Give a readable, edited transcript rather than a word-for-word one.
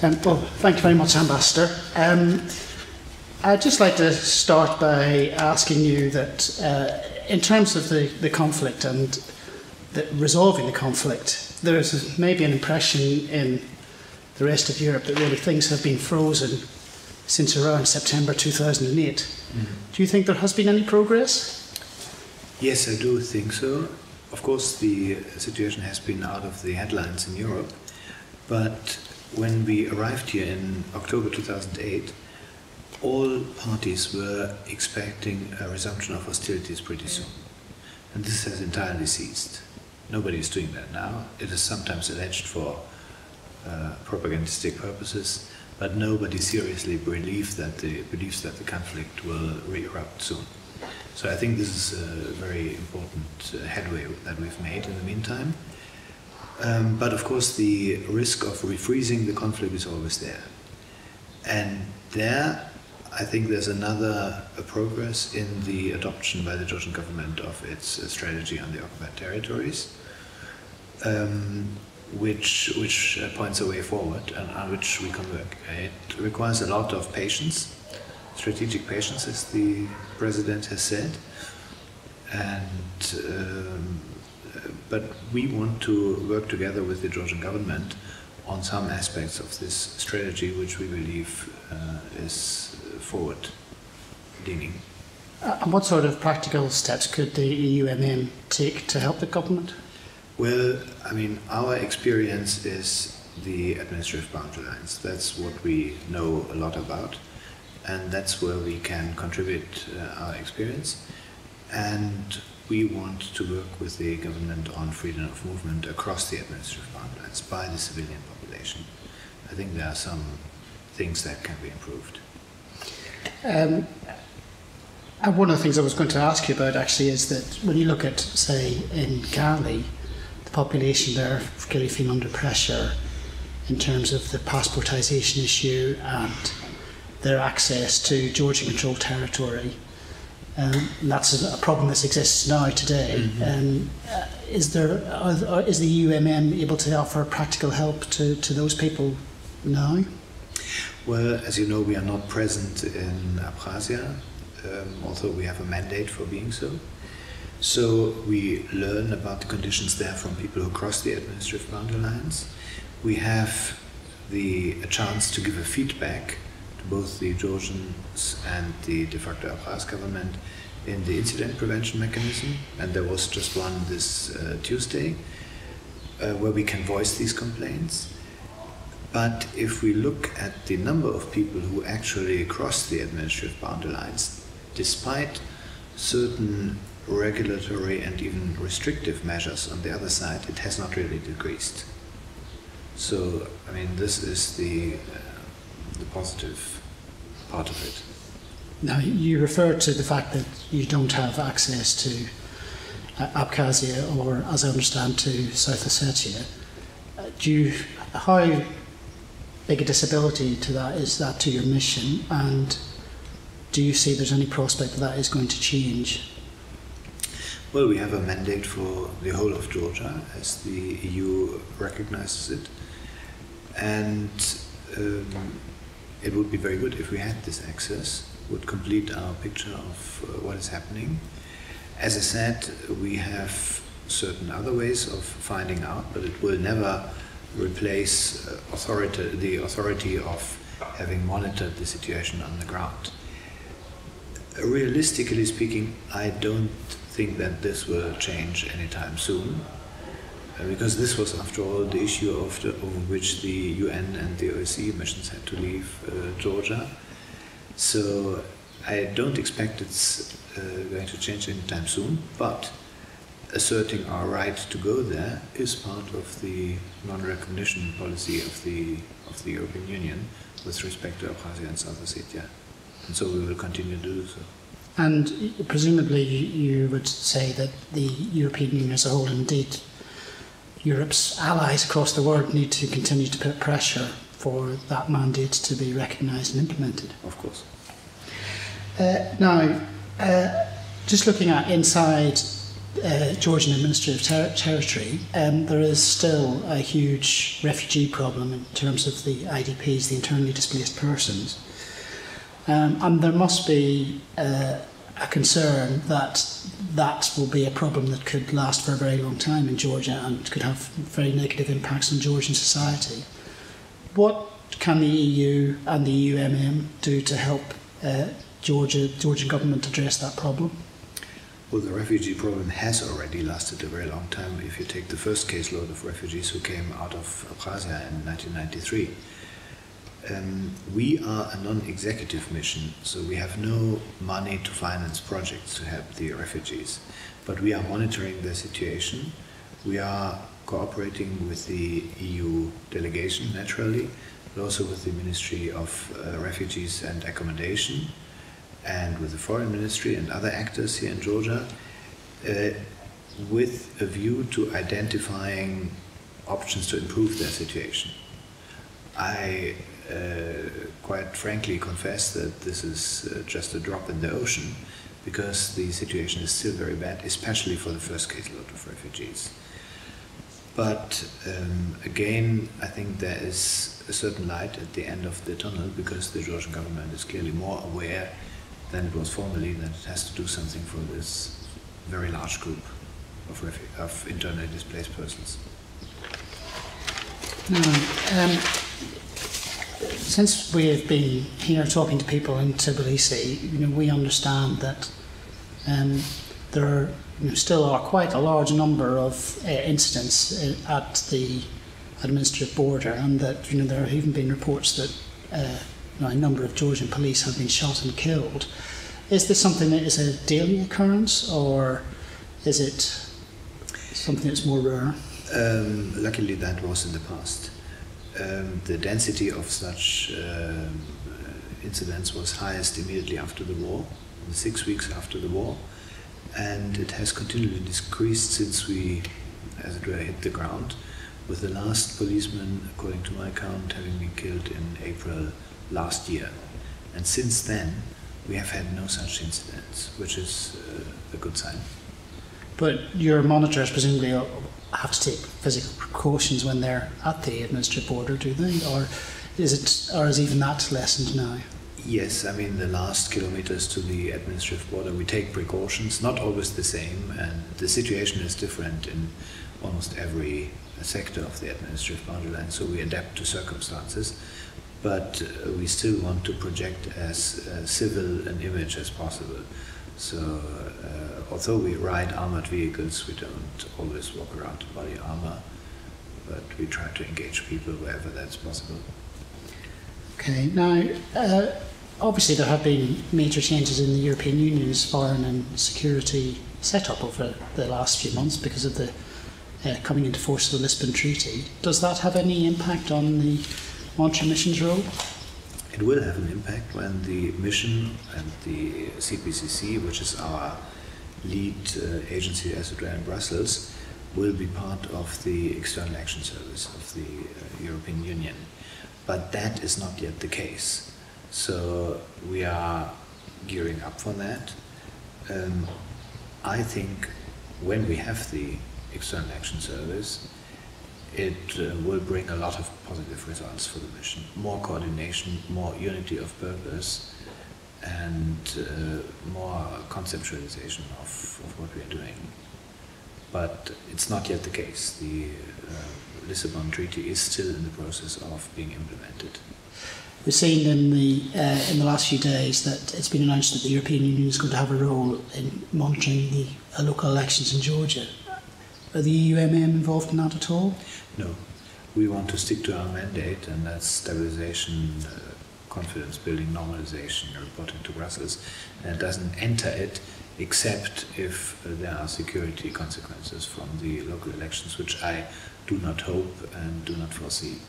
Well, thank you very much, Ambassador. I'd just like to start by asking you that in terms of the conflict and resolving the conflict, there's maybe an impression in the rest of Europe that really things have been frozen since around September 2008. Mm-hmm. Do you think there has been any progress? Yes, I do think so. Of course, the situation has been out of the headlines in Europe, but when we arrived here in October 2008, all parties were expecting a resumption of hostilities pretty soon. And this has entirely ceased. Nobody is doing that now. It is sometimes alleged for propagandistic purposes, but nobody seriously believes that the conflict will re-erupt soon. So I think this is a very important headway that we've made in the meantime. But of course the risk of refreezing the conflict is always there. And there I think there's another progress in the adoption by the Georgian government of its strategy on the occupied territories, which points a way forward and on which we can work. It requires a lot of patience, strategic patience, as the President has said, and but we want to work together with the Georgian government on some aspects of this strategy, which we believe is forward-leaning. And what sort of practical steps could the EUMM take to help the government? Well, I mean, our experience is the administrative boundary lines. That's what we know a lot about, and that's where we can contribute our experience. And we want to work with the government on freedom of movement across the administrative boundary lines by the civilian population. I think there are some things that can be improved. One of the things I was going to ask you about actually is that when you look at, say, in Cali, the population there clearly feel under pressure in terms of the passportisation issue and their access to Georgian-controlled territory. That's a problem that exists now today. Mm-hmm. Is the EUMM able to offer practical help to those people now? Well, as you know, we are not present in Abkhazia, although we have a mandate for being so. So we learn about the conditions there from people who cross the administrative boundary lines. We have a chance to give a feedback to both the Georgians and the de facto Abkhaz government in the incident prevention mechanism, and there was just one this Tuesday where we can voice these complaints. But if we look at the number of people who actually cross the administrative boundary lines, despite certain regulatory and even restrictive measures on the other side, it has not really decreased. So, I mean, this is the positive part of it. Now, you refer to the fact that you don't have access to Abkhazia or, as I understand, to South Ossetia. How big a disability is that to your mission, and do you see there's any prospect that is going to change? Well, we have a mandate for the whole of Georgia, as the EU recognizes it, and it would be very good if we had this access. Would complete our picture of what is happening. As I said, we have certain other ways of finding out, but it will never replace the authority of having monitored the situation on the ground. Realistically speaking, I don't think that this will change anytime soon, because this was, after all, the issue over which the UN and the OSCE missions had to leave Georgia. So I don't expect it's going to change anytime soon, but asserting our right to go there is part of the non-recognition policy of the European Union with respect to Abkhazia and South Ossetia. And so we will continue to do so. And presumably you would say that the European Union as a whole, indeed Europe's allies across the world, need to continue to put pressure for that mandate to be recognised and implemented. Of course. Now, just looking at inside Georgian Administrative Territory, there is still a huge refugee problem in terms of the IDPs, the internally displaced persons. And there must be a concern that that will be a problem that could last for a very long time in Georgia and could have very negative impacts on Georgian society. What can the EU and the EUMM do to help Georgian government address that problem? Well, the refugee problem has already lasted a very long time. If you take the first caseload of refugees who came out of Abkhazia in 1993, we are a non-executive mission, so we have no money to finance projects to help the refugees. But we are monitoring the situation. We are cooperating with the EU delegation, naturally, but also with the Ministry of Refugees and Accommodation, and with the Foreign Ministry and other actors here in Georgia, with a view to identifying options to improve their situation. I quite frankly confess that this is just a drop in the ocean, because the situation is still very bad, especially for the first caseload of refugees. But again, I think there is a certain light at the end of the tunnel, because the Georgian government is clearly more aware than it was formerly that it has to do something for this very large group of internally displaced persons. Now, since we have been here talking to people in Tbilisi, we understand that there still are quite a large number of incidents at the administrative border, and that there have even been reports that a number of Georgian police have been shot and killed. Is this something that is a daily occurrence, or is it something that's more rare? Luckily, that was in the past. The density of such incidents was highest immediately after the war, 6 weeks after the war, and it has continually decreased since we, as it were, hit the ground, with the last policeman, according to my count, having been killed in April last year. And since then, we have had no such incidents, which is a good sign. But your monitors presumably have to take physical precautions when they're at the administrative border, do they? Or is even that lessened now? Yes, I mean, the last kilometers to the administrative border, we take precautions, not always the same, and the situation is different in almost every sector of the administrative boundary line, so we adapt to circumstances. But we still want to project as civil an image as possible. So, although we ride armored vehicles, we don't always walk around in body armor, but we try to engage people wherever that's possible. Okay, now, obviously there have been major changes in the European Union's foreign and security setup over the last few months because of the coming into force of the Lisbon Treaty. Does that have any impact on the monitoring mission's role? It will have an impact when the mission and the CPCC, which is our lead agency as it were in Brussels, will be part of the External Action Service of the European Union. But that is not yet the case. So we are gearing up for that. I think when we have the External Action Service, it will bring a lot of positive results for the mission. More coordination, more unity of purpose, and more conceptualization of what we are doing. But it's not yet the case. The Lisbon Treaty is still in the process of being implemented. We've seen in the last few days that it's been announced that the European Union is going to have a role in monitoring the local elections in Georgia. Are the EUMM involved in that at all? No. We want to stick to our mandate, and that's stabilization, confidence building, normalization, reporting to Brussels. And it doesn't enter it except if there are security consequences from the local elections, which I do not hope and do not foresee.